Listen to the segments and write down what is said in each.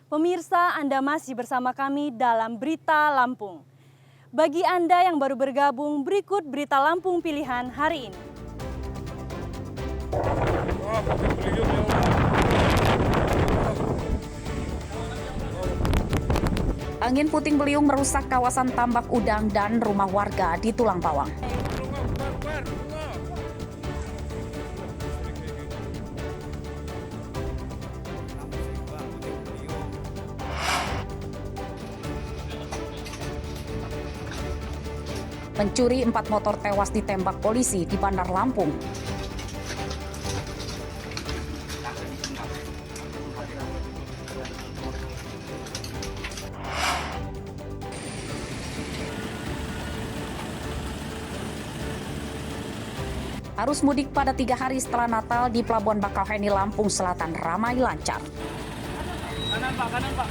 Pemirsa, Anda masih bersama kami dalam Berita Lampung. Bagi Anda yang baru bergabung, berikut Berita Lampung pilihan hari ini. Angin puting beliung merusak kawasan tambak udang dan rumah warga di Tulang Bawang. Pencuri 4 motor tewas ditembak polisi di Bandar Lampung. Arus mudik pada 3 hari setelah Natal di Pelabuhan Bakauheni, Lampung Selatan ramai lancar. Kanan Pak.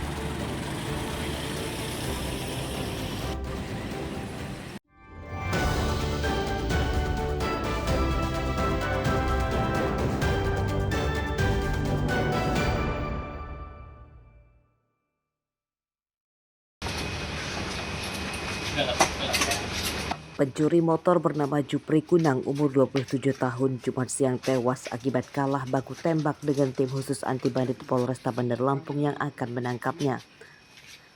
Pencuri motor bernama Jupri Kunang umur 27 tahun Jumat siang tewas akibat kalah baku tembak dengan tim khusus anti bandit Polresta Bandar Lampung yang akan menangkapnya.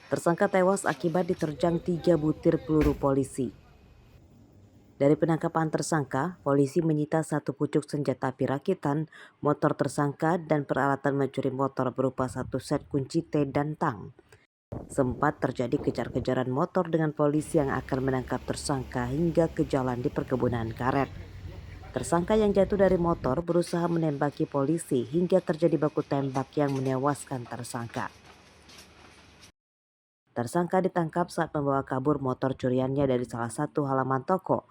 Tersangka tewas akibat diterjang 3 butir peluru polisi. Dari penangkapan tersangka, polisi menyita 1 pucuk senjata api rakitan, motor tersangka dan peralatan mencuri motor berupa 1 set kunci T dan tang. Sempat terjadi kejar-kejaran motor dengan polisi yang akan menangkap tersangka hingga ke jalan di perkebunan karet. Tersangka yang jatuh dari motor berusaha menembaki polisi hingga terjadi baku tembak yang menewaskan tersangka. Tersangka ditangkap saat membawa kabur motor curiannya dari salah satu halaman toko.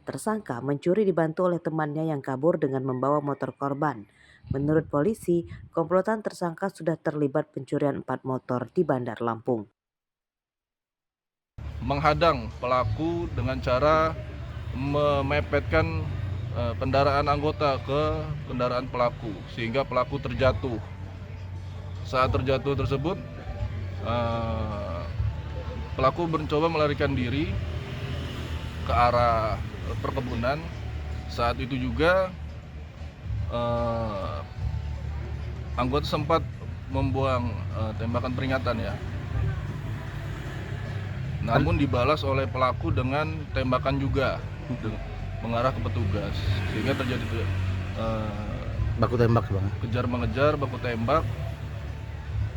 Tersangka mencuri dibantu oleh temannya yang kabur dengan membawa motor korban. Menurut polisi, komplotan tersangka sudah terlibat pencurian 4 motor di Bandar Lampung. Menghadang pelaku dengan cara memepetkan kendaraan anggota ke kendaraan pelaku sehingga pelaku terjatuh. Saat terjatuh tersebut, pelaku mencoba melarikan diri ke arah perkebunan. Saat itu juga anggota sempat membuang tembakan peringatan ya. Namun dibalas oleh pelaku dengan tembakan juga mengarah ke petugas sehingga terjadi Baku tembak Bang. kejar mengejar baku tembak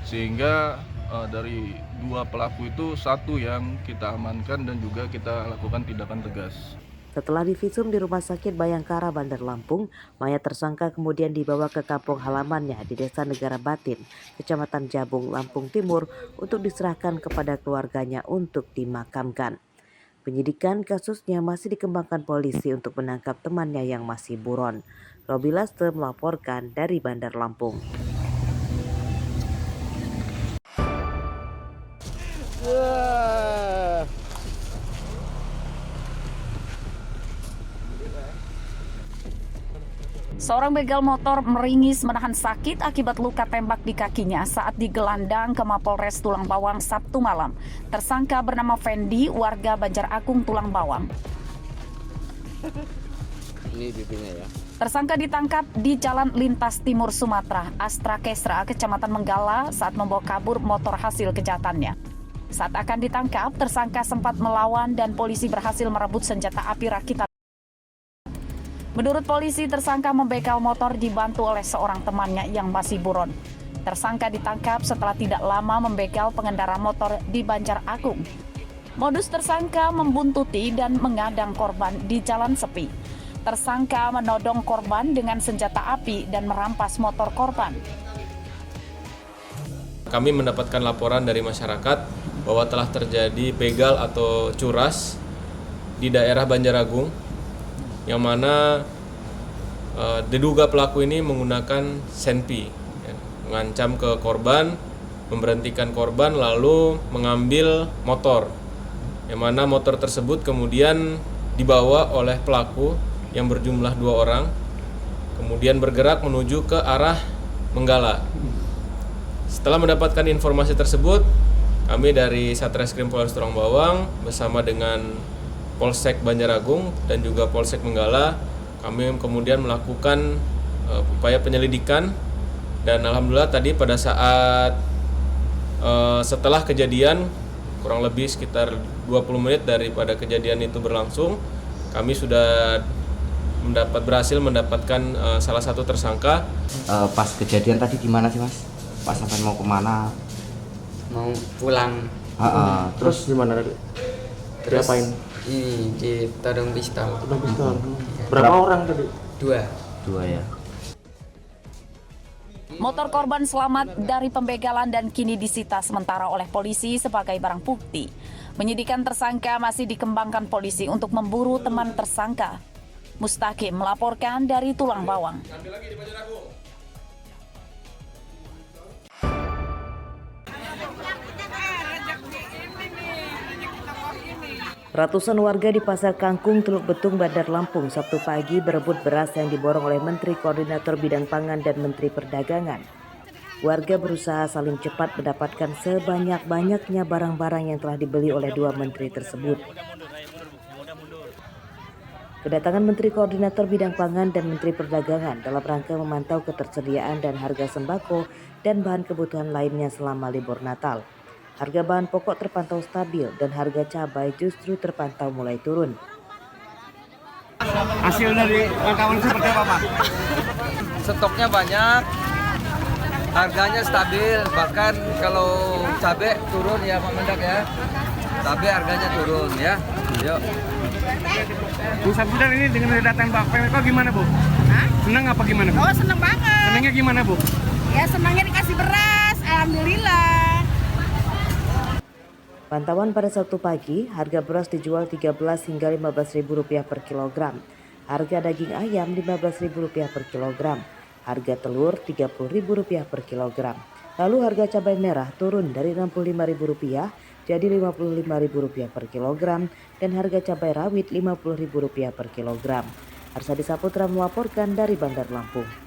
sehingga dari 2 pelaku itu 1 yang kita amankan dan juga kita lakukan tindakan tegas. Setelah divisum di Rumah Sakit Bayangkara Bandar Lampung, mayat tersangka kemudian dibawa ke kampung halamannya di Desa Negara Batin, Kecamatan Jabung, Lampung Timur untuk diserahkan kepada keluarganya untuk dimakamkan. Penyidikan kasusnya masih dikembangkan polisi untuk menangkap temannya yang masih buron. Robi Laste melaporkan dari Bandar Lampung. Seorang begal motor meringis menahan sakit akibat luka tembak di kakinya saat digelandang ke Mapolres Tulang Bawang Sabtu malam. Tersangka bernama Fendi, warga Banjar Agung, Tulang Bawang. Ini pipinya ya. Tersangka ditangkap di Jalan Lintas Timur Sumatera, Astra Kesra, Kecamatan Menggala saat membawa kabur motor hasil kejahatannya. Saat akan ditangkap, tersangka sempat melawan dan polisi berhasil merebut senjata api rakitan. Menurut polisi, tersangka membegal motor dibantu oleh seorang temannya yang masih buron. Tersangka ditangkap setelah tidak lama membegal pengendara motor di Banjar Agung. Modus tersangka membuntuti dan mengadang korban di jalan sepi. Tersangka menodong korban dengan senjata api dan merampas motor korban. Kami mendapatkan laporan dari masyarakat bahwa telah terjadi begal atau curas di daerah Banjar Agung, yang mana diduga pelaku ini menggunakan senpi, mengancam ke korban, memberhentikan korban, lalu mengambil motor, yang mana motor tersebut kemudian dibawa oleh pelaku yang berjumlah 2 orang, kemudian bergerak menuju ke arah Menggala. Setelah mendapatkan informasi tersebut, kami dari Satreskrim Polres Tulang Bawang bersama dengan Polsek Banjaragung dan juga Polsek Menggala, kami kemudian melakukan upaya penyelidikan, dan alhamdulillah tadi pada saat setelah kejadian kurang lebih sekitar 20 menit daripada kejadian itu berlangsung, kami sudah berhasil mendapatkan salah satu tersangka. Pas kejadian tadi gimana sih Mas? Pas sampai mau kemana? Mau pulang. Terus gimana tadi? Terus Diapain? ini ditodong pistol. Berapa orang tadi? 2. Ya. Motor korban selamat dari pembegalan dan kini disita sementara oleh polisi sebagai barang bukti. Penyidikan tersangka masih dikembangkan polisi untuk memburu teman tersangka. Mustaqim melaporkan dari Tulang Bawang. Ratusan warga di Pasar Kangkung, Teluk Betung, Bandar Lampung Sabtu pagi berebut beras yang diborong oleh Menteri Koordinator Bidang Pangan dan Menteri Perdagangan. Warga berusaha saling cepat mendapatkan sebanyak-banyaknya barang-barang yang telah dibeli oleh dua menteri tersebut. Kedatangan Menteri Koordinator Bidang Pangan dan Menteri Perdagangan dalam rangka memantau ketersediaan dan harga sembako dan bahan kebutuhan lainnya selama libur Natal. Harga bahan pokok terpantau stabil dan harga cabai justru terpantau mulai turun. Hasil dari kawan seperti apa Pak? Stoknya banyak, harganya stabil, bahkan kalau cabai turun ya Pak Mendak ya. Cabai harganya turun ya. Yuk. Bu Sabsudan ini dengan datang Pak Menko gimana Bu? Hah? Senang apa gimana Bu? Oh seneng banget. Senangnya gimana Bu? Ya senangnya dikasih beras, alhamdulillah. Pantauan pada Sabtu pagi, harga beras dijual Rp13 hingga Rp15.000 per kilogram. Harga daging ayam Rp15.000 per kilogram. Harga telur Rp30.000 per kilogram. Lalu harga cabai merah turun dari Rp65.000 jadi Rp55.000 per kilogram dan harga cabai rawit Rp50.000 per kilogram. Arsadi Saputra melaporkan dari Bandar Lampung.